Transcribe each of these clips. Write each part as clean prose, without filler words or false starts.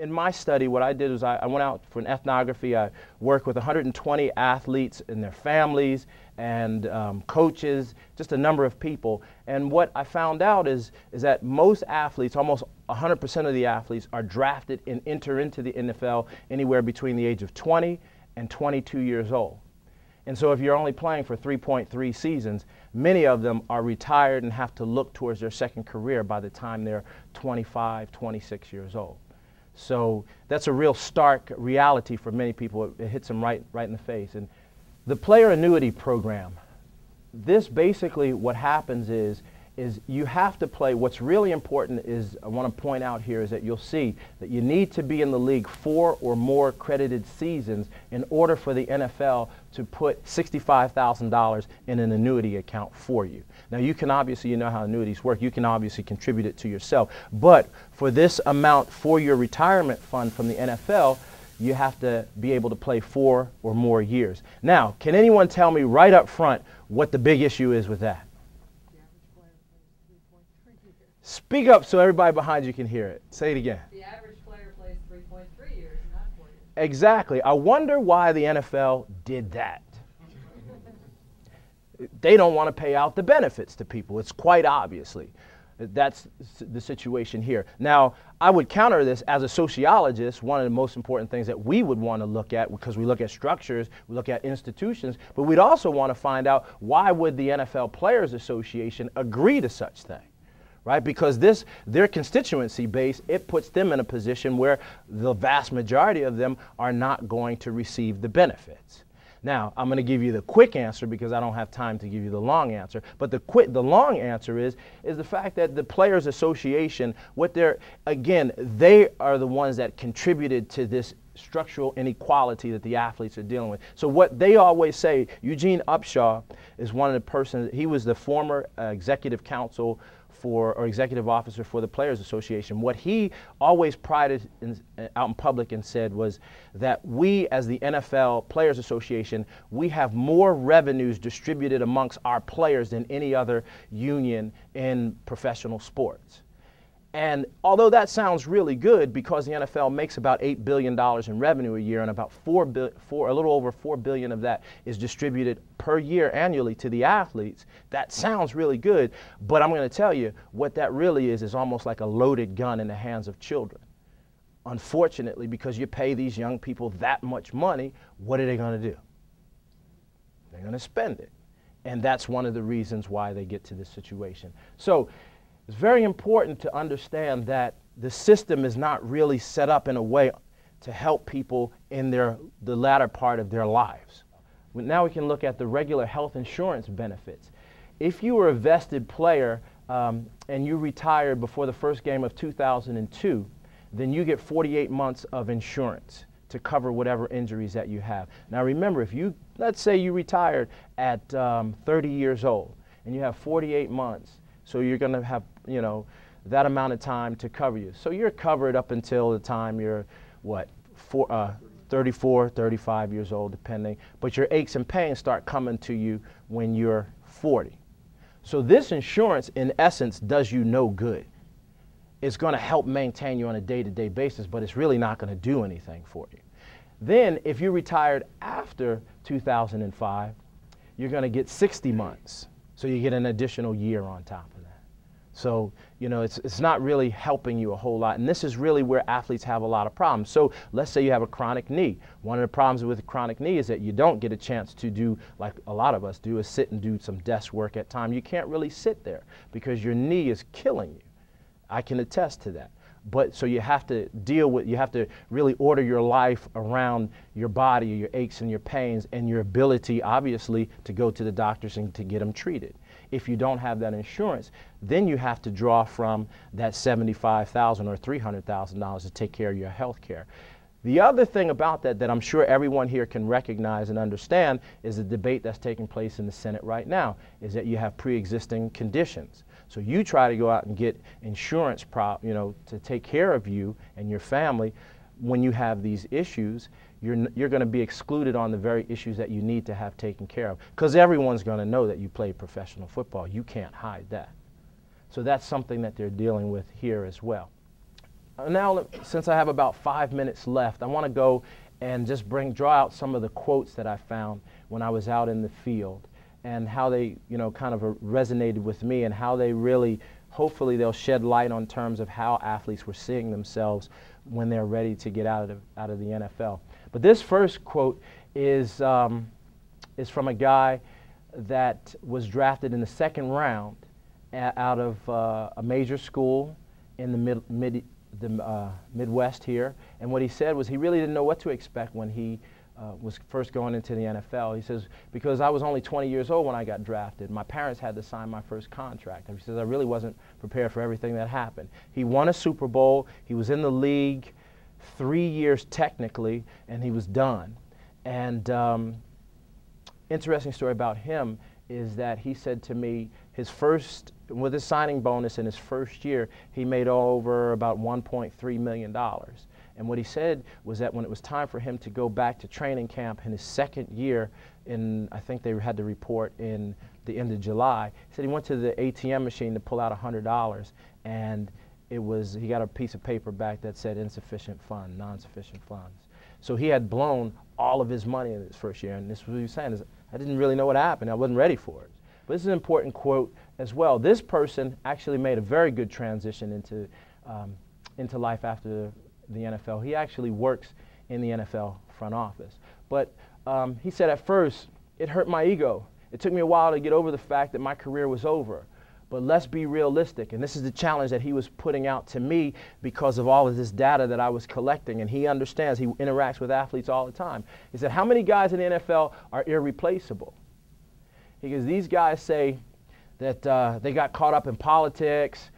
in my study, what I did was I went out for an ethnography. I worked with 120 athletes and their families and coaches, just a number of people. And what I found out is that most athletes, almost 100% of the athletes, are drafted and enter into the NFL anywhere between the age of 20 and 22 years old. And so if you're only playing for 3.3 seasons, many of them are retired and have to look towards their second career by the time they're 25, 26 years old. So that's a real stark reality for many people. It hits them right in the face. And the player annuity program, this basically what happens is you have to play. What's really important is, I want to point out here, is that you'll see that you need to be in the league 4 or more credited seasons in order for the NFL to put $65,000 in an annuity account for you. Now you can obviously, you know how annuities work, you can obviously contribute it to yourself, but for this amount for your retirement fund from the NFL, you have to be able to play 4 or more years. Now, can anyone tell me right up front what the big issue is with that? Speak up so everybody behind you can hear it. Say it again. The average player plays 3.3 years, not 4 years. Exactly. I wonder why the NFL did that. They don't want to pay out the benefits to people. It's quite obviously. That's the situation here. Now, I would counter this as a sociologist. One of the most important things that we would want to look at, because we look at structures, we look at institutions, but we'd also want to find out, why would the NFL Players Association agree to such thing? Right? Because their constituency base, it puts them in a position where the vast majority of them are not going to receive the benefits. Now, I'm going to give you the quick answer because I don't have time to give you the long answer. But the long answer is the fact that the Players Association, they are the ones that contributed to this structural inequality that the athletes are dealing with. So what they always say, Eugene Upshaw is one of the persons, he was the former executive counsel or executive officer for the Players Association. What he always prided out in public and said was that we, as the NFL Players Association, we have more revenues distributed amongst our players than any other union in professional sports. And although that sounds really good, because the NFL makes about $8 billion in revenue a year, and about a little over $4 billion of that is distributed per year annually to the athletes, that sounds really good. But I'm going to tell you, what that really is almost like a loaded gun in the hands of children. Unfortunately, because you pay these young people that much money, what are they going to do? They're going to spend it. And that's one of the reasons why they get to this situation. So it's very important to understand that the system is not really set up in a way to help people in the latter part of their lives. Now we can look at the regular health insurance benefits. If you were a vested player and you retired before the first game of 2002, then you get 48 months of insurance to cover whatever injuries that you have. Now remember, let's say you retired at 30 years old and you have 48 months, so you're going to have, that amount of time to cover you. So you're covered up until the time you're, 34, 35 years old, depending. But your aches and pains start coming to you when you're 40. So this insurance, in essence, does you no good. It's going to help maintain you on a day-to-day basis, but it's really not going to do anything for you. Then, if you retired after 2005, you're going to get 60 months. So you get an additional year on top of that. So, it's not really helping you a whole lot. And this is really where athletes have a lot of problems. So let's say you have a chronic knee. One of the problems with a chronic knee is that you don't get a chance to do, like a lot of us do, is sit and do some desk work at times. You can't really sit there because your knee is killing you. I can attest to that. But so you have to you have to really order your life around your body, your aches and your pains, and your ability, obviously, to go to the doctors and to get them treated. If you don't have that insurance, then you have to draw from that $75,000 or $300,000 to take care of your health care. The other thing about that I'm sure everyone here can recognize and understand is the debate that's taking place in the Senate right now, is that you have pre-existing conditions. So you try to go out and get insurance to take care of you and your family. When you have these issues, you're going to be excluded on the very issues that you need to have taken care of, because everyone's going to know that you play professional football. You can't hide that. So that's something that they're dealing with here as well. Now, since I have about 5 minutes left, I want to go and just draw out some of the quotes that I found when I was out in the field, and how they, kind of resonated with me, and how they really, hopefully they'll shed light on terms of how athletes were seeing themselves when they're ready to get out of the NFL. But this first quote is from a guy that was drafted in the second round out of a major school in the Midwest here. And what he said was he really didn't know what to expect when he was first going into the NFL. He says, because I was only 20 years old when I got drafted, my parents had to sign my first contract. And he says, I really wasn't prepared for everything that happened. He won a Super Bowl. He was in the league 3 years technically, and he was done. And interesting story about him is that he said to me, with his signing bonus in his first year, he made over about $1.3 million. And what he said was that when it was time for him to go back to training camp in his second year, I think they had to report in the end of July, he said he went to the ATM machine to pull out $100, and he got a piece of paper back that said insufficient fund, non-sufficient funds. So he had blown all of his money in his first year, and this is what he was saying, is I didn't really know what happened. I wasn't ready for it. But this is an important quote as well. This person actually made a very good transition into life after the NFL. He actually works in the NFL front office. But he said, at first, it hurt my ego. It took me a while to get over the fact that my career was over. But let's be realistic, and this is the challenge that he was putting out to me because of all of this data that I was collecting, and he understands, he interacts with athletes all the time. He said, how many guys in the NFL are irreplaceable? Because these guys say that they got caught up in politics.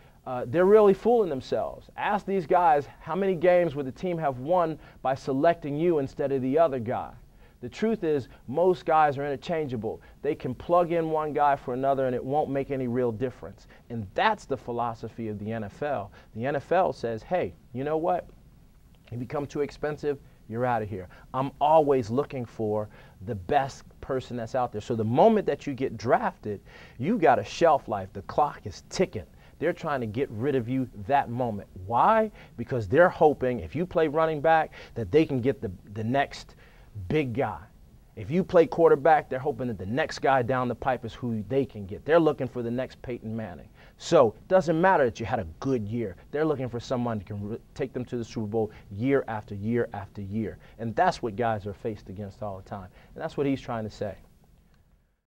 They're really fooling themselves. Ask these guys, how many games would the team have won by selecting you instead of the other guy? The truth is, most guys are interchangeable. They can plug in one guy for another and it won't make any real difference. And that's the philosophy of the NFL. The NFL says, hey, you know what? You become too expensive, you're out of here. I'm always looking for the best person that's out there. So the moment that you get drafted, you got a shelf life. The clock is ticking. They're trying to get rid of you that moment. Why? Because they're hoping if you play running back that they can get the next big guy. If you play quarterback, they're hoping that the next guy down the pipe is who they can get. They're looking for the next Peyton Manning. So it doesn't matter that you had a good year. They're looking for someone who can take them to the Super Bowl year after year after year. And that's what guys are faced against all the time. And that's what he's trying to say.